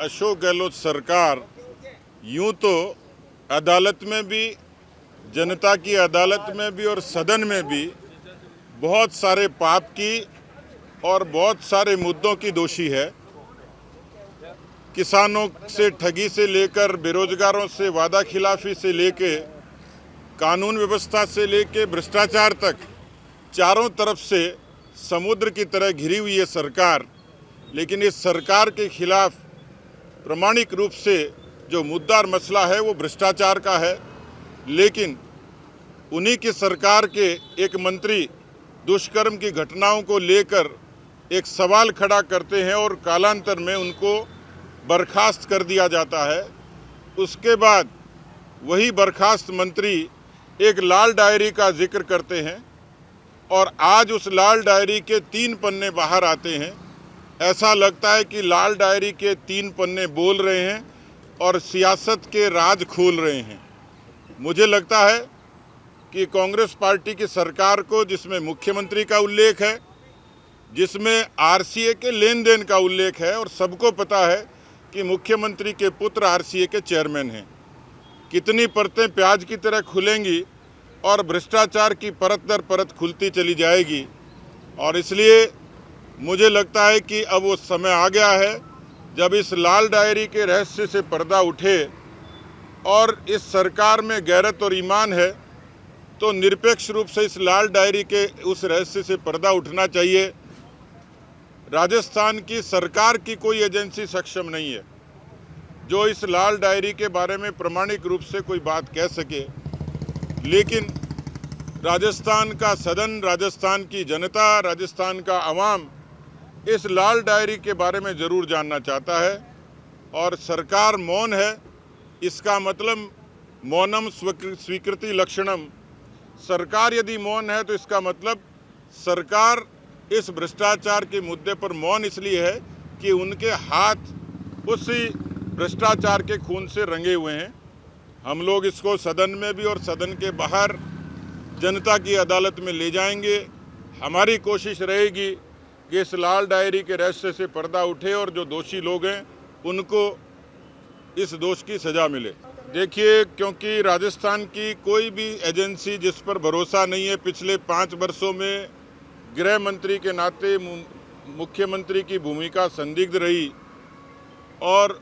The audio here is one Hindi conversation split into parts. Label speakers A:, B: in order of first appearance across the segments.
A: अशोक गहलोत सरकार यूं तो अदालत में भी, जनता की अदालत में भी और सदन में भी बहुत सारे पाप की और बहुत सारे मुद्दों की दोषी है। किसानों से ठगी से लेकर, बेरोजगारों से वादा खिलाफी से लेके, कानून व्यवस्था से लेके भ्रष्टाचार तक चारों तरफ से समुद्र की तरह घिरी हुई है सरकार। लेकिन इस सरकार के खिलाफ प्रामाणिक रूप से जो मुद्दा और मसला है वो भ्रष्टाचार का है। लेकिन उन्हीं की सरकार के एक मंत्री दुष्कर्म की घटनाओं को लेकर एक सवाल खड़ा करते हैं और कालांतर में उनको बर्खास्त कर दिया जाता है। उसके बाद वही बर्खास्त मंत्री एक लाल डायरी का जिक्र करते हैं और आज उस लाल डायरी के 3 पन्ने बाहर आते हैं। ऐसा लगता है कि लाल डायरी के 3 पन्ने बोल रहे हैं और सियासत के राज खोल रहे हैं। मुझे लगता है कि कांग्रेस पार्टी की सरकार को, जिसमें मुख्यमंत्री का उल्लेख है, जिसमें आरसीए के लेन देन का उल्लेख है और सबको पता है कि मुख्यमंत्री के पुत्र आरसीए के चेयरमैन हैं, कितनी परतें प्याज की तरह खुलेंगी और भ्रष्टाचार की परत दर परत खुलती चली जाएगी। और इसलिए मुझे लगता है कि अब वो समय आ गया है जब इस लाल डायरी के रहस्य से पर्दा उठे और इस सरकार में गैरत और ईमान है तो निरपेक्ष रूप से इस लाल डायरी के उस रहस्य से पर्दा उठना चाहिए। राजस्थान की सरकार की कोई एजेंसी सक्षम नहीं है जो इस लाल डायरी के बारे में प्रामाणिक रूप से कोई बात कह सके। लेकिन राजस्थान का सदन, राजस्थान की जनता, राजस्थान का अवाम इस लाल डायरी के बारे में ज़रूर जानना चाहता है और सरकार मौन है। इसका मतलब मौनम स्वीकृति लक्षणम। सरकार यदि मौन है तो इसका मतलब सरकार इस भ्रष्टाचार के मुद्दे पर मौन इसलिए है कि उनके हाथ उसी भ्रष्टाचार के खून से रंगे हुए हैं। हम लोग इसको सदन में भी और सदन के बाहर जनता की अदालत में ले जाएंगे। हमारी कोशिश रहेगी कि इस लाल डायरी के रहस्य से पर्दा उठे और जो दोषी लोग हैं उनको इस दोष की सज़ा मिले। देखिए, क्योंकि राजस्थान की कोई भी एजेंसी जिस पर भरोसा नहीं है, पिछले 5 वर्षों में गृह मंत्री के नाते मुख्यमंत्री की भूमिका संदिग्ध रही और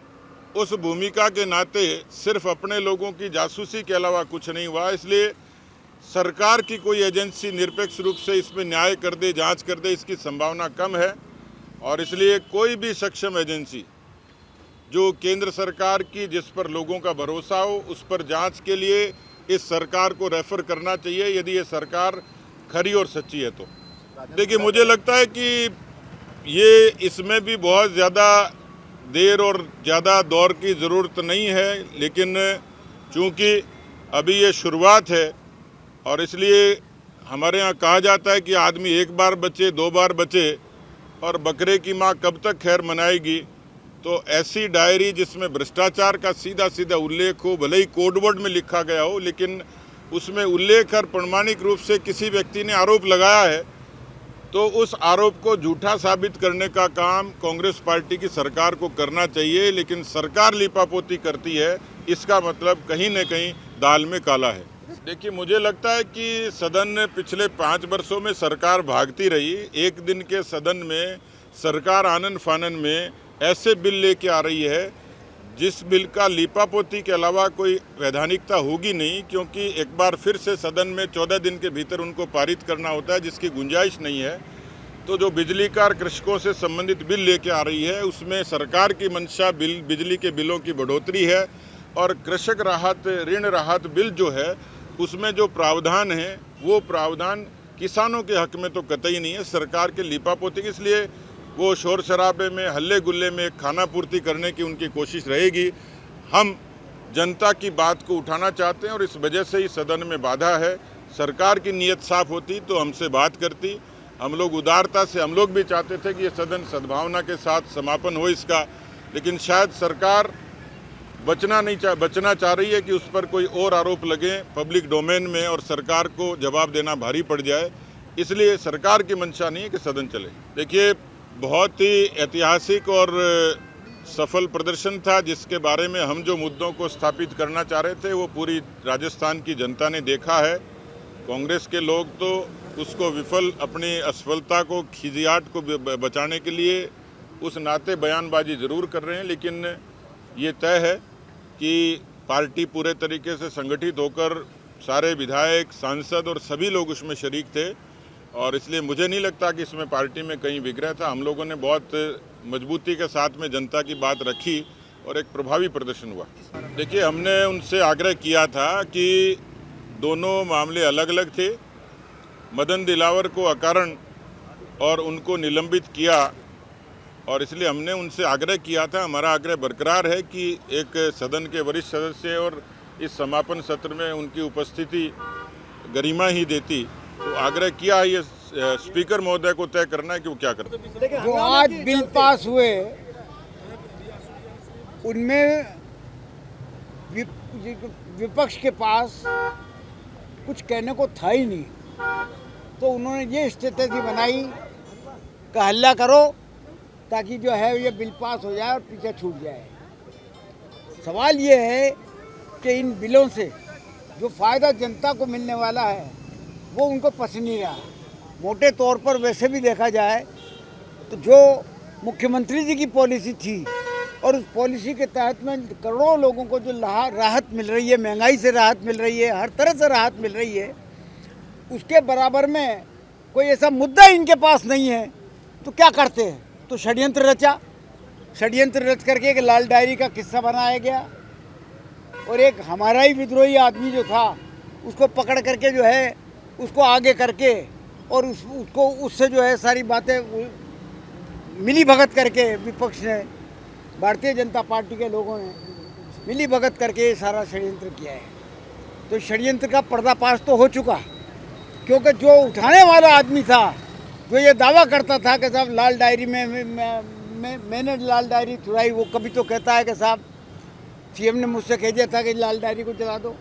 A: उस भूमिका के नाते सिर्फ अपने लोगों की जासूसी के अलावा कुछ नहीं हुआ। इसलिए सरकार की कोई एजेंसी निरपेक्ष रूप से इसमें न्याय कर दे, जांच कर दे, इसकी संभावना कम है। और इसलिए कोई भी सक्षम एजेंसी जो केंद्र सरकार की, जिस पर लोगों का भरोसा हो, उस पर जांच के लिए इस सरकार को रेफर करना चाहिए यदि ये सरकार खरी और सच्ची है तो। देखिए, मुझे लगता है कि ये इसमें भी बहुत ज़्यादा देर और ज़्यादा दौर की ज़रूरत नहीं है। लेकिन चूँकि अभी ये शुरुआत है और इसलिए हमारे यहाँ कहा जाता है कि आदमी एक बार बचे, 2 बार बचे और बकरे की माँ कब तक खैर मनाएगी। तो ऐसी डायरी जिसमें भ्रष्टाचार का सीधा सीधा उल्लेख हो, भले ही कोडवर्ड में लिखा गया हो, लेकिन उसमें उल्लेख और प्रमाणिक रूप से किसी व्यक्ति ने आरोप लगाया है तो उस आरोप को झूठा साबित करने का काम कांग्रेस पार्टी की सरकार को करना चाहिए। लेकिन सरकार लिपापोती करती है, इसका मतलब कहीं न कहीं दाल में काला है। देखिए, मुझे लगता है कि सदन ने पिछले 5 वर्षों में सरकार भागती रही। एक दिन के सदन में सरकार आनन फानन में ऐसे बिल लेके आ रही है जिस बिल का लिपापोती के अलावा कोई वैधानिकता होगी नहीं, क्योंकि एक बार फिर से सदन में 14 दिन के भीतर उनको पारित करना होता है, जिसकी गुंजाइश नहीं है। तो जो बिजली का कृषकों से संबंधित बिल लेके आ रही है उसमें सरकार की मंशा बिजली के बिलों की बढ़ोतरी है और कृषक राहत, ऋण राहत बिल जो है उसमें जो प्रावधान है वो प्रावधान किसानों के हक में तो कतई नहीं है, सरकार के लिपापोती। इसलिए वो शोर शराबे में, हल्ले गुल्ले में खाना पूर्ति करने की उनकी कोशिश रहेगी। हम जनता की बात को उठाना चाहते हैं और इस वजह से ही सदन में बाधा है। सरकार की नीयत साफ होती तो हमसे बात करती। हम लोग उदारता से, हम लोग भी चाहते थे कि ये सदन सद्भावना के साथ समापन हो इसका, लेकिन शायद सरकार बचना चाह रही है कि उस पर कोई और आरोप लगे पब्लिक डोमेन में और सरकार को जवाब देना भारी पड़ जाए। इसलिए सरकार की मंशा नहीं है कि सदन चले। देखिए, बहुत ही ऐतिहासिक और सफल प्रदर्शन था, जिसके बारे में हम जो मुद्दों को स्थापित करना चाह रहे थे वो पूरी राजस्थान की जनता ने देखा है। कांग्रेस के लोग तो उसको विफल, अपनी असफलता को, खिजियाट को बचाने के लिए उस नाते बयानबाजी ज़रूर कर रहे हैं, लेकिन ये तय है कि पार्टी पूरे तरीके से संगठित होकर सारे विधायक, सांसद और सभी लोग उसमें शरीक थे और इसलिए मुझे नहीं लगता कि इसमें पार्टी में कहीं विग्रह था। हम लोगों ने बहुत मजबूती के साथ में जनता की बात रखी और एक प्रभावी प्रदर्शन हुआ। देखिए, हमने उनसे आग्रह किया था कि दोनों मामले अलग अलग थे। मदन दिलावर को अकारण और उनको निलंबित किया और इसलिए हमने उनसे आग्रह किया था, हमारा आग्रह बरकरार है कि एक सदन के वरिष्ठ सदस्य और इस समापन सत्र में उनकी उपस्थिति गरिमा ही देती, तो आग्रह किया है। ये स्पीकर महोदय को तय करना है कि वो क्या करते हैं।
B: जो आज बिल पास हुए उनमें विपक्ष के पास कुछ कहने को था ही नहीं, तो उन्होंने ये स्ट्रेटेजी बनाई कि हल्ला करो ताकि जो है ये बिल पास हो जाए और पीछे छूट जाए। सवाल ये है कि इन बिलों से जो फ़ायदा जनता को मिलने वाला है वो उनको पसंद नहीं रहा। मोटे तौर पर वैसे भी देखा जाए तो जो मुख्यमंत्री जी की पॉलिसी थी और उस पॉलिसी के तहत में करोड़ों लोगों को जो राहत मिल रही है, महंगाई से राहत मिल रही है, हर तरह से राहत मिल रही है, उसके बराबर में कोई ऐसा मुद्दा इनके पास नहीं है, तो क्या करते हैं? तो षड्यंत्र रचा, षड्यंत्र रच करके एक लाल डायरी का किस्सा बनाया गया और एक हमारा ही विद्रोही आदमी जो था उसको पकड़ करके जो है उसको आगे करके और उसको उससे जो है सारी बातें मिली भगत करके विपक्ष ने, भारतीय जनता पार्टी के लोगों ने मिली भगत करके ये सारा षड्यंत्र किया है। तो षड्यंत्र का पर्दाफाश तो हो चुका, क्योंकि जो उठाने वाला आदमी था, जो ये दावा करता था कि साहब लाल डायरी में मैंने लाल डायरी चुराई, वो कभी तो कहता है कि साहब सीएम ने मुझसे कह दिया था कि लाल डायरी को जला दो,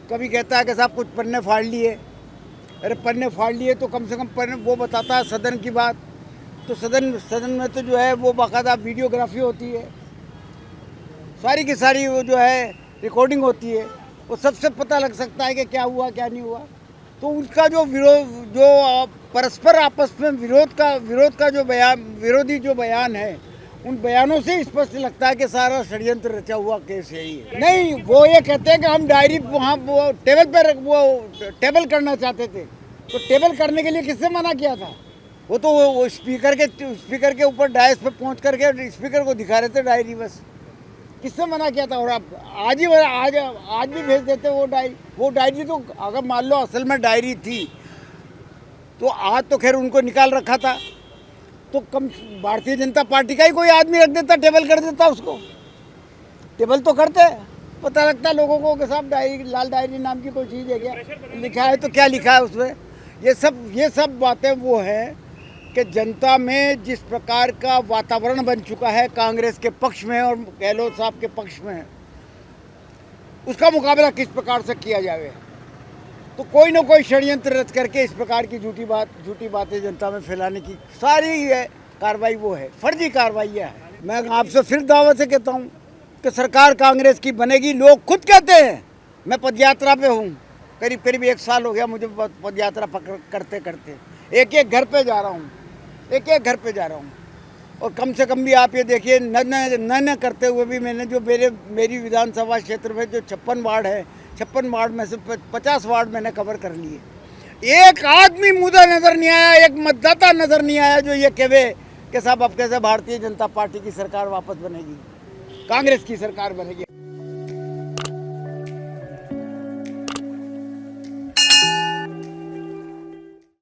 B: कभी कहता है कि साहब कुछ पन्ने फाड़ लिए। अरे पन्ने फाड़ लिए तो कम से कम पन्ने वो बताता है सदन की बात, तो सदन में तो जो है वो बाकायदा वीडियोग्राफी होती है, सारी की सारी वो जो है रिकॉर्डिंग होती है, वो सबसे पता लग सकता है कि क्या हुआ क्या नहीं हुआ। तो उसका जो परस्पर आपस में विरोध का जो विरोधी जो बयान है, उन बयानों से स्पष्ट लगता है कि सारा षड्यंत्र रचा हुआ केस यही है। नहीं, वो ये कहते हैं कि हम डायरी वहाँ वो टेबल पर वो टेबल करना चाहते थे, तो टेबल करने के लिए किससे मना किया था? वो तो वो स्पीकर के ऊपर डायस पे पहुँच करके स्पीकर को दिखा रहे थे डायरी, बस। किससे मना किया था? और अब आज भी भेज देते वो डायरी तो अगर मान लो असल में डायरी थी तो आज तो खैर उनको निकाल रखा था, तो कम भारतीय जनता पार्टी का ही कोई आदमी रख देता, टेबल कर देता, उसको टेबल तो करते, पता लगता लोगों को कि साहब डायरी, लाल डायरी नाम की कोई चीज़ है क्या, लिखा है तो क्या लिखा है उसमें। ये सब बातें वो हैं कि जनता में जिस प्रकार का वातावरण बन चुका है कांग्रेस के पक्ष में और गहलोत साहब के पक्ष में, उसका मुकाबला किस प्रकार से किया जाए। तो कोई ना कोई षड्यंत्र रच करके इस प्रकार की झूठी बातें जनता में फैलाने की सारी कार्रवाई वो है, फर्जी कार्रवाइयाँ है। मैं आपसे फिर दावा से कहता हूँ कि सरकार कांग्रेस की बनेगी। लोग खुद कहते हैं, मैं पदयात्रा पे हूँ, करीब 1 साल हो गया मुझे पदयात्रा करते करते, एक घर पे जा रहा हूँ और कम से कम भी आप ये देखिए न करते हुए भी मैंने जो मेरी विधानसभा क्षेत्र में जो 56 वार्ड है, 56 वार्ड में से 50 वार्ड मैंने कवर कर लिए। एक आदमी मुद्दा नज़र नहीं आया, एक मतदाता नज़र नहीं आया जो ये कहे कि साहब अब कैसे भारतीय जनता पार्टी की सरकार वापस बनेगी, कांग्रेस की सरकार बनेगी।